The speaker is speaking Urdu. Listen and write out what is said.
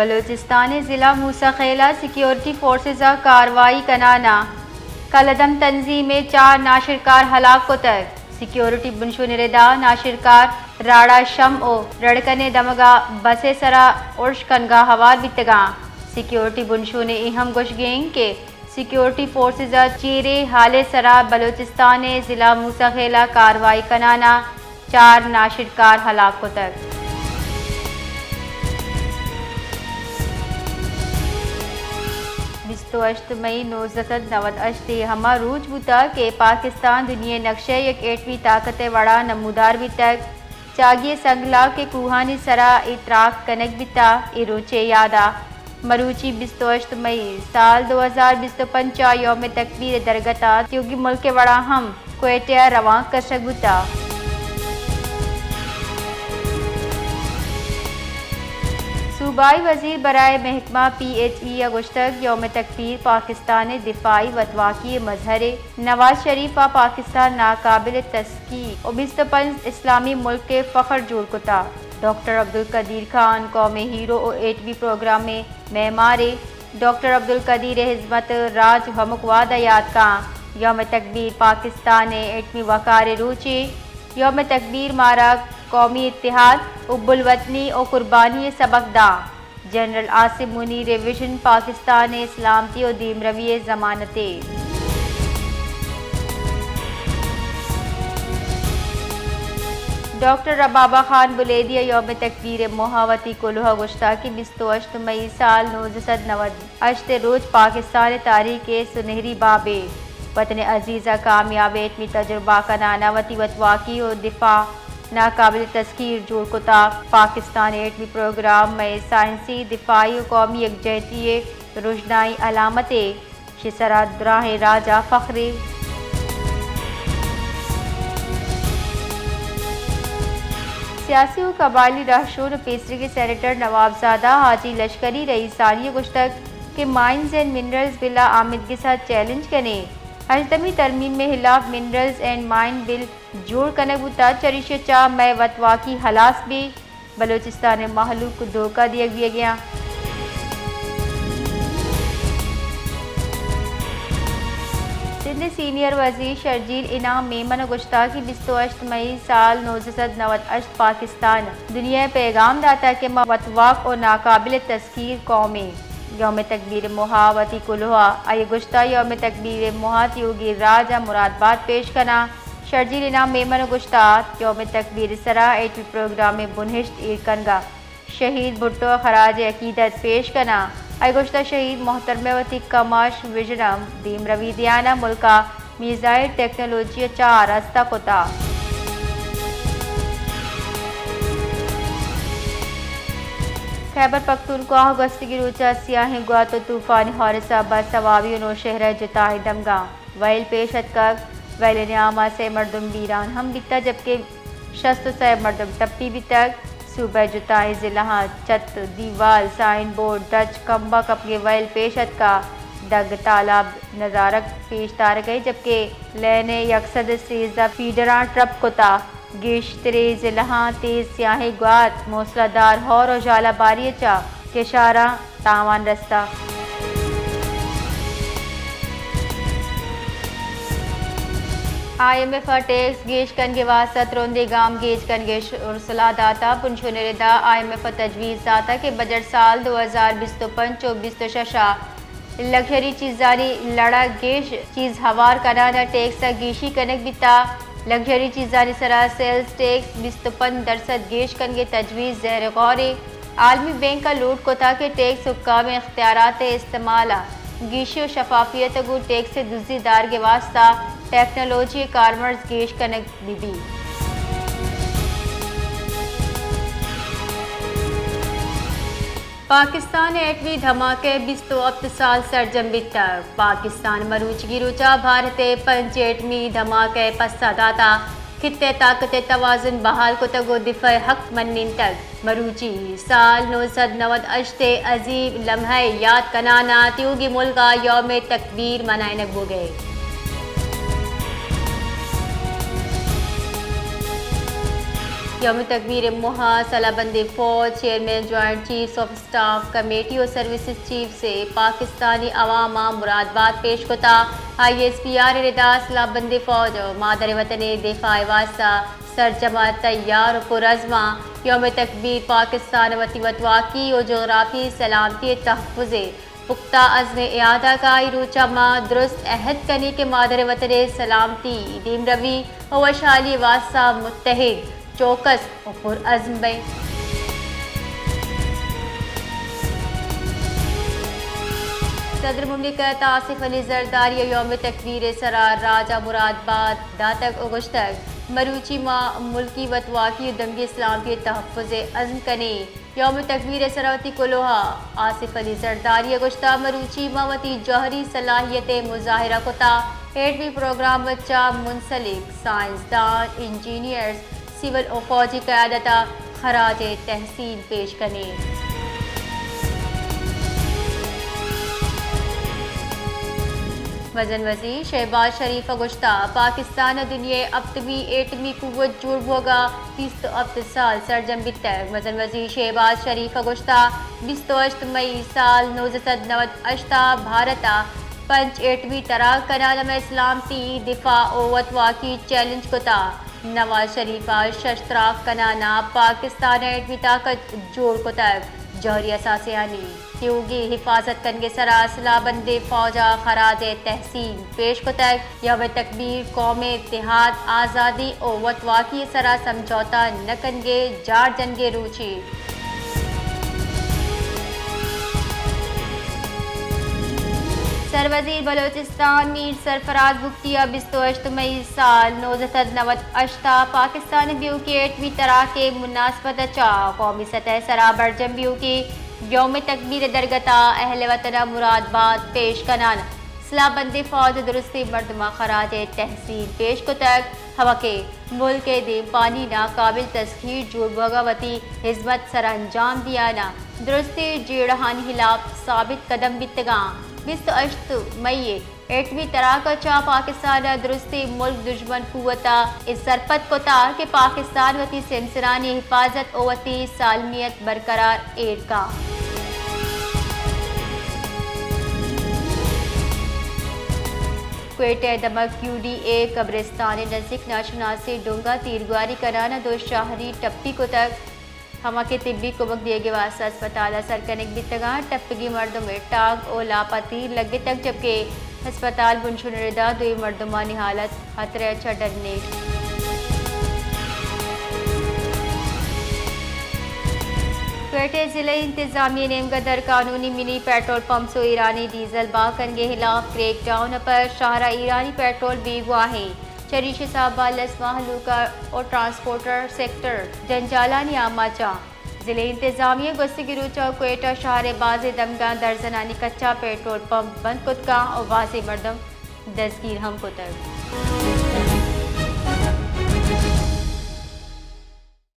بلوچستان ضلع موسیٰ خیلہ سیکیورٹی فورسز کارروائی کنانا کلدم تنظیم 4 ناشرکار ہلاک کو تک سیکیورٹی بنشون ردا ناشرکار راڑا شم او رڑکنے دمگا بسے سرا ارش کنگا ہوار بیتگاں سیکیورٹی بنشون اہم گوش گینگ کے سیکیورٹی فورسز چیرے حالے سرا بلوچستان ضلع موسیٰ خیلہ کارروائی کنانا 4 ناشرکار ہلاک کو تک 28 مئی 1998 ہما روج بوتا کہ پاکستان دنیا نقشہ یک ایٹمی طاقت وڑا نمودار بھی تک چاگی سنگلا کے کوہانی سرا اطراق کنک بیتا ای روچے یادا مروچی 28 مئی سال 2025 یوم تکبیر درگتا تیوگی ملک وڑا ہم کوئٹہ رواں کشک بوتا صوبائی وزیر برائے محکمہ پی ایچ ای اگشتک یوم تکبیر پاکستان دفاعی وطواقی مظہر نواز شریف پاکستان ناقابل تسخیر و 25 اسلامی ملک کے فخر جوڑ کتا ڈاکٹر عبدالقدیر خان قوم ہیرو و ایٹمی پروگرام میں معمارے ڈاکٹر عبدالقدیر حزمت راج ہمکواد یاد کا یوم تکبیر پاکستان ایٹمی وقار روچے یوم تکبیر مارا قومی اتحاد اب الوطنی و قربانی سبق the general Asim Munir vision Pakistan سلامتی و دیم روی ضمانتے ڈاکٹر ربابہ خان بلیدیہ یوم تکبیر محاوتی کلوہ گشتہ کی 28 مئی سال 1998 روز پاکستان تاریخ کے سنہری بابے وطن عزیزہ کامیاب ایٹمی تجربہ کنانا وطی وطواقی و دفاع ناقابل تسخیر جوڑ کتا پاکستان ایٹمی پروگرام میں سائنسی دفاعی و قومی یکجہتی روشنائی علامت شسرا دراہ راجہ فخری سیاسی و قبائلی رہشور پیسری کے سینیٹر نوابزادہ حاجی لشکری رئیسانی گشتک کے مائنز اینڈ منرلز بلا آمد کے ساتھ چیلنج کرنے ہجتمی ترمیم میں خلاف منرلز اینڈ مائن بل جوڑ کنک بوتا چریش چاہ میں وطواقی حلاس بھی بلوچستان محلوق کو دھوکہ دیا گیا سندھ سینئر وزیر شرجیل انعام میمن گشتہ کی 28 مئی سال 1998 پاکستان دنیا پیغام داتا کہ وطواق و ناقابل تسخیر قومی یوم تکبیر محاوتی کلوہ آئی گشتہ یوم تکبیر محاتیوگی راجہ مرادباد پیش کنا شرجیل انعام میمن گشتہ یوم تکبیر سرا ایٹمی پروگرام میں بنہشت ایرکنگا شہید بھٹو خراج عقیدت پیش کنا آئی گشتہ شہید محترم وطی کماش ویژنم دیم روی دیانا ملکہ میزائل ٹیکنالوجی 4 ہستہ کتا خیبر پختونخوا گستگی روچہ سیاہیں گوات و طوفانی حادثہ بسواوی نو شہر جتائی دمگاں ویل پیشت کا ویل نیامہ سے مردم بیران ہم دکھتا جبکہ شست سے مردم ٹپی بھی تک صوبہ جتائی ضلع چت دیوال سائن بورڈ ڈچ کمبا کپگے ویل پیشت کا دگ تالاب نظارک پیش تار گئے جبکہ لینے یکسد سیزہ فیڈران ٹرپ کتا گیشترے ضلع تیز سیاہیں گوات موسلا دار ہور و جالا باری چا کشارہ تاوان رستہ IMF ٹیکس گیش کنگے واسط روندے گام گیج کنگے ارسلہ داتا پنشون ردا IMF تجویز داتا کہ بجٹ سال 2025-26 لگژری چیزانی لڑا گیش چیز ہوار کنانا ٹیکس گیشی کنک بیتا لگژری چیزانی سرا سیلز ٹیکس 25% گیش کنگے تجویز زیر غور عالمی بینک کا لوٹ کو تھا کہ ٹیکس حکام اختیارات استعمال گیشی و شفافیت کو ٹیکس دزی دار کے واسطہ ٹیکنالوجی کارمرز گیش کنک بی پاکستان ایٹمی دھماکے 27 سال سرجم بیتا پاکستان مروچگی روچا بھارت پنچ ایٹمی دھماکے پسا داتا خطے طاقت توازن بحال کو تگو دفاع حق منین تک مروچی سال 1998 عظیم لمحہ یاد کنانا تیوگی ملکہ یوم تکبیر منائنگ ہو گئے یوم تکبیر مہا سالہ بند فوج chairman joint chiefs of staff committee اور سروسز چیف سے پاکستانی عوام مرادباد پیش کتا ISPR ردا سالہ بند فوج مادر وطن دفاع واسطہ سرجمہ تیار و پرعزمہ یوم تکبیر پاکستان وطی وطواقی و جغرافی سلامتی تحفظ پختہ عزم اعادہ کا روچہ ماں درست عہد کرنے کے مادر وطن سلامتی دیم روی و وشالی واسطہ متحد چوکس و پرعزم بے صدر مملکت آصف علی زرداری یوم تکبیر سرار راجہ مرادباد داتک اگشتک مروچی ماں ملکی وطواقی دنگی سلامتی تحفظ عزم کنے یوم تکبیر سراوتی کلوہا آصف علی زرداری اگشتہ مروچی ماں وتی جوہری صلاحیت مظاہرہ کتا ایٹمی پروگرام بچہ منسلک سائنسدان انجینئرز سول و فوجی قیادتہ خراج تحسین پیش کنے وزن وزیر شہباز شریف گشتہ پاکستان دنیا ابتوی ایٹمی قوت جوڑ ہوگا 28 سال سرجم بتر وزن وزیر شہباز شریف گشتہ 28 مئی سال 1998 بھارتا پنچ ایٹمی تراک کنالم اسلام تی دفاع و وطواقی چیلنج کتا نواز شریفہ ششتراک کنانا پاکستان ایٹمی طاقت جوڑ کتک جوہری اثاثیانی تیوگی حفاظت کنگے سرا سلا بند فوجہ خراج تحسین پیش کتک یوم تکبیر قوم اتحاد آزادی او وطواقی سرا سمجھوتا نہ کنگے جار جنگے روچی سروزیر بلوچستان میر سرفراز بختیا 28 مئی سال 1998 پاکستان بیو کے ایٹمی طرح کے مناسبت چا قومی سطح سرا برجم بیو کی یوم تکبیر درگتا اہل وطن مرادباد پیش کنان سلا بند فوج درستی مردمہ خراج تحسین پیش کتک ہوا کے ملک دے پانی نا قابل تسخیر جوڑ بغاوتی حزمت سر انجام دیانا درستی جیڑہان خلاف ثابت قدم بتگاں 28 مئی ایٹمی طرح چا پاکستان درستی ملک دشمن قوتا اس سرپت کوتا کہ پاکستان وتی سمسرانی حفاظت او وتی سالمیت برقرار ایر کا کوئٹہ دمک UDA قبرستان نزدیک ناشناسی ڈونگا تیرگواری کرانا دو شہری ٹپی کو تک ہما کے طبی کمک دیے گئے واسطہ اسپتال سرکنک بتگاں ٹپگی مردم ٹانگ او لاپا تیر لگے تک جبکہ اسپتال بنشن ردا دوئی مردمانی حالت خطرے اچھا ڈرنے کوئٹہ ضلع انتظامیہ نے غیر قانونی منی پیٹرول پمپس و ایرانی ڈیزل باکن کے خلاف کریک ڈاؤن پر شاہراہ ایرانی پیٹرول بھی گواہیں چریش صاحبہ لسما حلوکہ اور ٹرانسپورٹر سیکٹر جنجالانی آماچا ضلع انتظامیہ گستگی روچہ کوئٹہ شہر باز دمگاں درزنانی کچا پیٹرول پمپ بند کتگاں اور واضح مردم دستگیر ہم کتگ